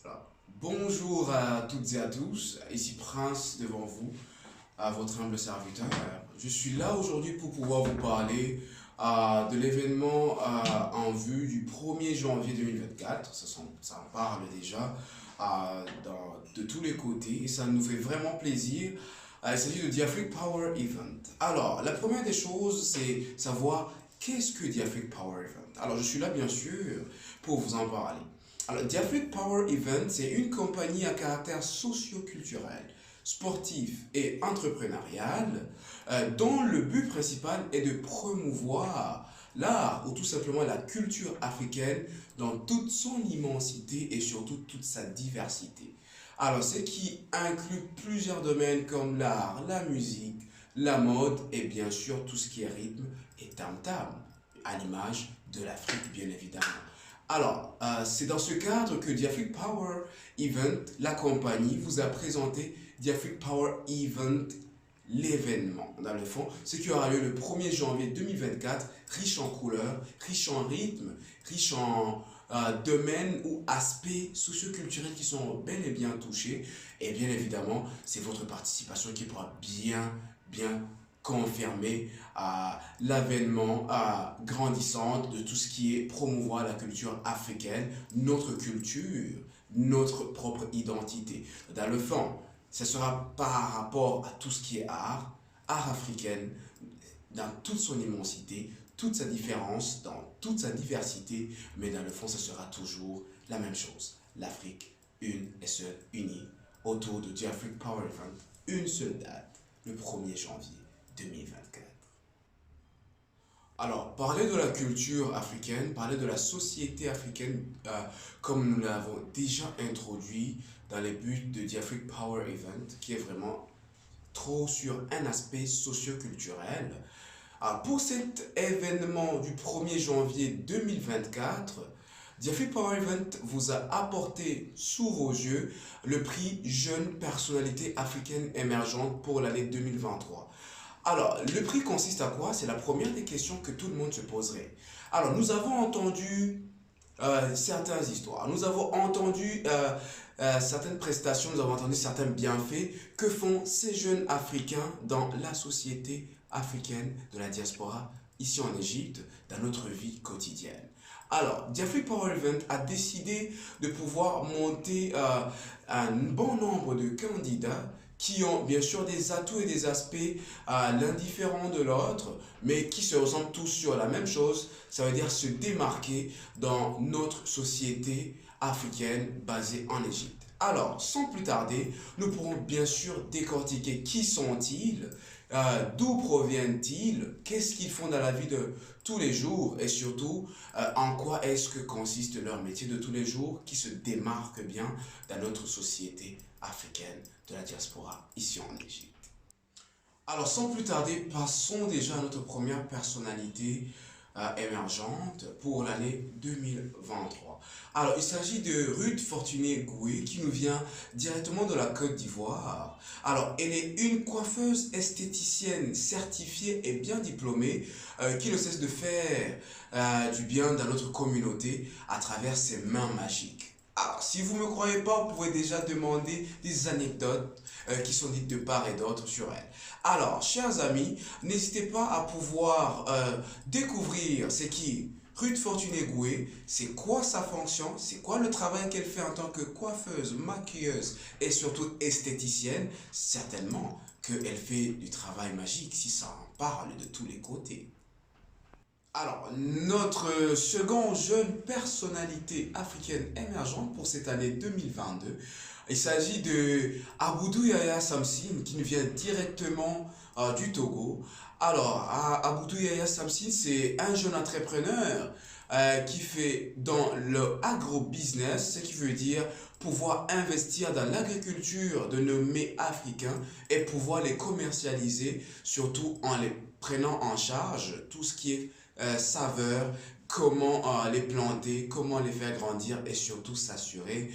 Voilà. Bonjour à toutes et à tous, ici Prince devant vous, à votre humble serviteur. Je suis là aujourd'hui pour pouvoir vous parler de l'événement en vue du 1er janvier 2024. Ça en parle déjà de tous les côtés et ça nous fait vraiment plaisir. Il s'agit de Diafric Power Event. Alors, la première des choses, c'est savoir qu'est-ce que Diafric Power Event. Alors, je suis là bien sûr pour vous en parler. Alors, Diafric Power Event, c'est une compagnie à caractère socio-culturel, sportif et entrepreneurial dont le but principal est de promouvoir l'art ou tout simplement la culture africaine dans toute son immensité et surtout toute sa diversité. Alors, ce qui inclut plusieurs domaines comme l'art, la musique, la mode et bien sûr tout ce qui est rythme et tam-tam, à l'image de l'Afrique bien évidemment. Alors, c'est dans ce cadre que Diafric Power Event, la compagnie, vous a présenté Diafric Power Event, l'événement. Dans le fond, ce qui aura lieu le 1er janvier 2024, riche en couleurs, riche en rythme, riche en domaines ou aspects socioculturels qui sont bel et bien touchés. Et bien évidemment, c'est votre participation qui pourra bien confirmer l'avènement grandissant de tout ce qui est promouvoir la culture africaine, notre culture, notre propre identité. Dans le fond, ce sera par rapport à tout ce qui est art africain, dans toute son immensité, toute sa différence, dans toute sa diversité, mais dans le fond, ce sera toujours la même chose. L'Afrique, une et seule, unie, autour de Diafric Power Event, une seule date, le 1er janvier 2024. Alors, parler de la culture africaine, parler de la société africaine, comme nous l'avons déjà introduit dans les buts de Diafric Power Event, qui est vraiment trop sur un aspect socio-culturel. Pour cet événement du 1er janvier 2024, Diafric Power Event vous a apporté sous vos yeux le prix Jeune Personnalité Africaine Émergente pour l'année 2023. Alors, le prix consiste à quoi? C'est la première des questions que tout le monde se poserait. Alors, nous avons entendu certaines histoires, nous avons entendu certaines prestations, nous avons entendu certains bienfaits que font ces jeunes Africains dans la société africaine de la diaspora ici en Égypte, dans notre vie quotidienne. Alors, Diafric Power Event a décidé de pouvoir monter un bon nombre de candidats qui ont bien sûr des atouts et des aspects l'indifférent de l'autre, mais qui se ressemblent tous sur la même chose, ça veut dire se démarquer dans notre société africaine basée en Égypte. Alors, sans plus tarder, nous pourrons bien sûr décortiquer qui sont-ils, d'où proviennent-ils, qu'est-ce qu'ils font dans la vie de tous les jours et surtout en quoi est-ce que consiste leur métier de tous les jours qui se démarque bien dans notre société africaine de la diaspora ici en Égypte. Alors sans plus tarder, passons déjà à notre première personnalité émergente pour l'année 2023. Alors il s'agit de Ruth Fortuné Goué qui nous vient directement de la Côte d'Ivoire. Alors elle est une coiffeuse esthéticienne certifiée et bien diplômée qui ne cesse de faire du bien dans notre communauté à travers ses mains magiques. Alors, si vous ne me croyez pas, vous pouvez déjà demander des anecdotes qui sont dites de part et d'autre sur elle. Alors, chers amis, n'hésitez pas à pouvoir découvrir ce qui Ruth Fortuné Goué, c'est quoi sa fonction, c'est quoi le travail qu'elle fait en tant que coiffeuse, maquilleuse et surtout esthéticienne. Certainement qu'elle fait du travail magique si ça en parle de tous les côtés. Alors, notre second jeune personnalité africaine émergente pour cette année 2022, il s'agit de Aboudou Yaya Samsin qui nous vient directement du Togo. Alors, Aboudou Yaya Samsin, c'est un jeune entrepreneur qui fait dans le agro-business, ce qui veut dire pouvoir investir dans l'agriculture de nos mets africains et pouvoir les commercialiser, surtout en les prenant en charge tout ce qui est saveur, comment les planter, comment les faire grandir et surtout s'assurer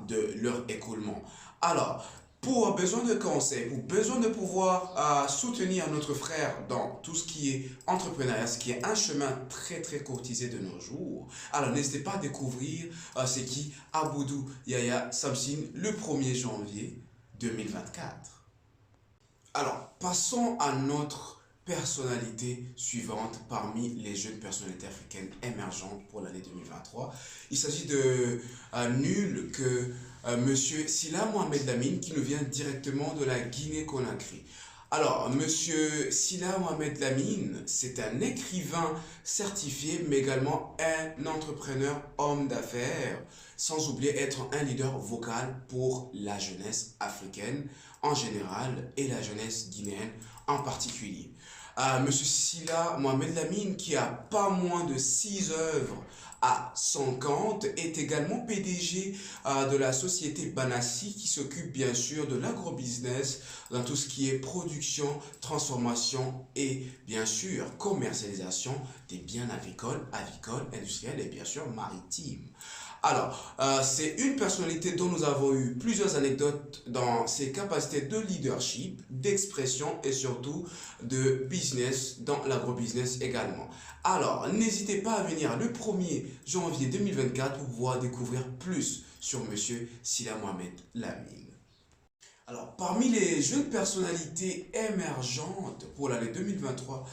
de leur écoulement. Alors, pour besoin de conseils, pour besoin de pouvoir soutenir notre frère dans tout ce qui est entrepreneuriat, ce qui est un chemin très très courtisé de nos jours. Alors n'hésitez pas à découvrir c'est qui Aboudou Yaya Samsin le 1er janvier 2024. Alors passons à notre personnalité suivante parmi les jeunes personnalités africaines émergentes pour l'année 2023. Il s'agit de nul que Monsieur Silla Mohamed Lamine qui nous vient directement de la Guinée-Conakry. Alors, Monsieur Silla Mohamed Lamine, c'est un écrivain certifié, mais également un entrepreneur, homme d'affaires, sans oublier être un leader vocal pour la jeunesse africaine en général et la jeunesse guinéenne en particulier. Monsieur Silla Mohamed Lamine, qui a pas moins de 6 œuvres à son compte, est également PDG de la société Banassi qui s'occupe bien sûr de l'agrobusiness dans tout ce qui est production, transformation et bien sûr commercialisation des biens avicoles, industriels et bien sûr maritimes. Alors, c'est une personnalité dont nous avons eu plusieurs anecdotes dans ses capacités de leadership, d'expression et surtout de business dans l'agrobusiness également. Alors, n'hésitez pas à venir le 1er janvier 2024 pour pouvoir découvrir plus sur Monsieur Silla Mohamed Lamine. Alors, parmi les jeunes personnalités émergentes pour l'année 2023,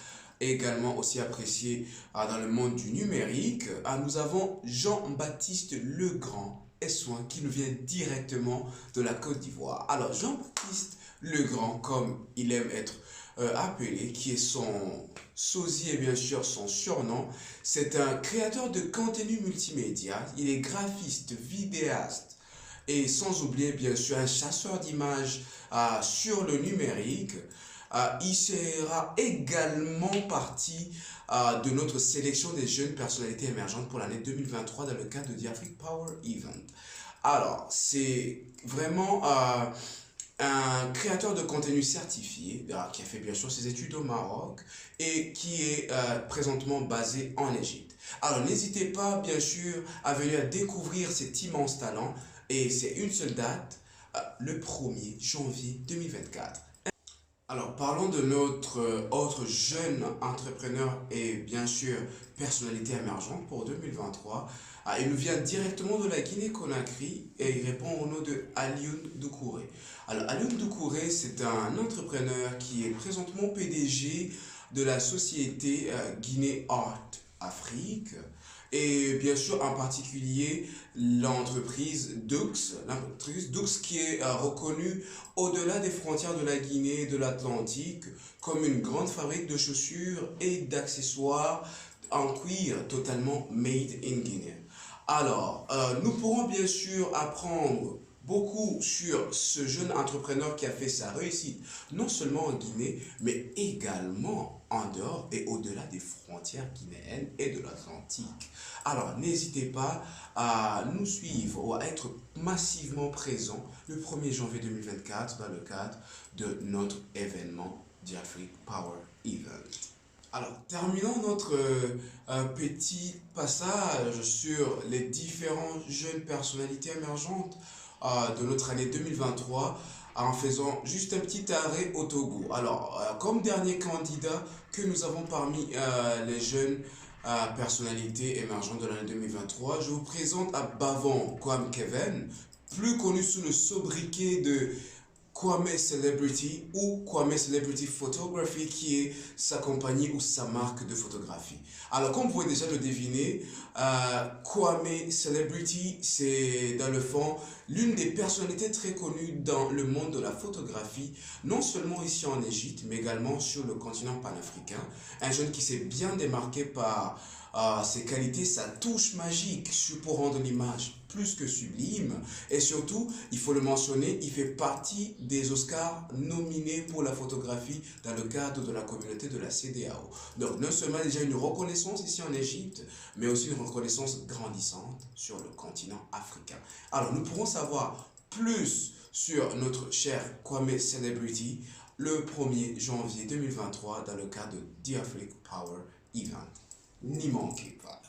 également aussi apprécié dans le monde du numérique, nous avons Jean-Baptiste Legrand S1 qui nous vient directement de la Côte d'Ivoire. Alors Jean-Baptiste Legrand, comme il aime être appelé, qui est son sosie et bien sûr son surnom, c'est un créateur de contenu multimédia, il est graphiste, vidéaste et sans oublier bien sûr un chasseur d'images sur le numérique. Il sera également partie de notre sélection des jeunes personnalités émergentes pour l'année 2023 dans le cadre de The Afrique Power Event. Alors, c'est vraiment un créateur de contenu certifié qui a fait bien sûr ses études au Maroc et qui est présentement basé en Égypte. Alors, n'hésitez pas bien sûr à venir découvrir cet immense talent et c'est une seule date, le 1er janvier 2024. Alors, parlons de notre autre jeune entrepreneur et bien sûr personnalité émergente pour 2023. Il nous vient directement de la Guinée-Conakry et il répond au nom de Alioune Doucouré. Alors, Alioune Doucouré, c'est un entrepreneur qui est présentement PDG de la société Guinée Art Afrique. Et bien sûr, en particulier, l'entreprise Dux qui est reconnue au-delà des frontières de la Guinée et de l'Atlantique comme une grande fabrique de chaussures et d'accessoires en cuir totalement made in Guinée. Alors, nous pourrons bien sûr apprendre beaucoup sur ce jeune entrepreneur qui a fait sa réussite, non seulement en Guinée, mais également en dehors et au-delà des frontières guinéennes et de l'Atlantique. Alors, n'hésitez pas à nous suivre ou à être massivement présent le 1er janvier 2024 dans le cadre de notre événement The Afrique Power Event. Alors, terminons notre petit passage sur les différentes jeunes personnalités émergentes de notre année 2023 en faisant juste un petit arrêt au Togo. Alors, comme dernier candidat que nous avons parmi les jeunes personnalités émergentes de l'année 2023, je vous présente à Bavon Kwame Kevin, plus connu sous le sobriquet de Kwame Celebrity ou Kwame Celebrity Photography qui est sa compagnie ou sa marque de photographie. Alors comme vous pouvez déjà le deviner, Kwame Celebrity c'est dans le fond l'une des personnalités très connues dans le monde de la photographie, non seulement ici en Égypte mais également sur le continent panafricain. Un jeune qui s'est bien démarqué par ses qualités, sa touche magique pour rendre l'image plus que sublime et surtout, il faut le mentionner, il fait partie des Oscars nominés pour la photographie dans le cadre de la communauté de la CEDEAO. Donc non seulement déjà une reconnaissance ici en Égypte, mais aussi une reconnaissance grandissante sur le continent africain. Alors nous pourrons savoir plus sur notre cher Kwame Celebrity le 1er janvier 2023 dans le cadre de The Afrique Power Event. N'y manquez pas.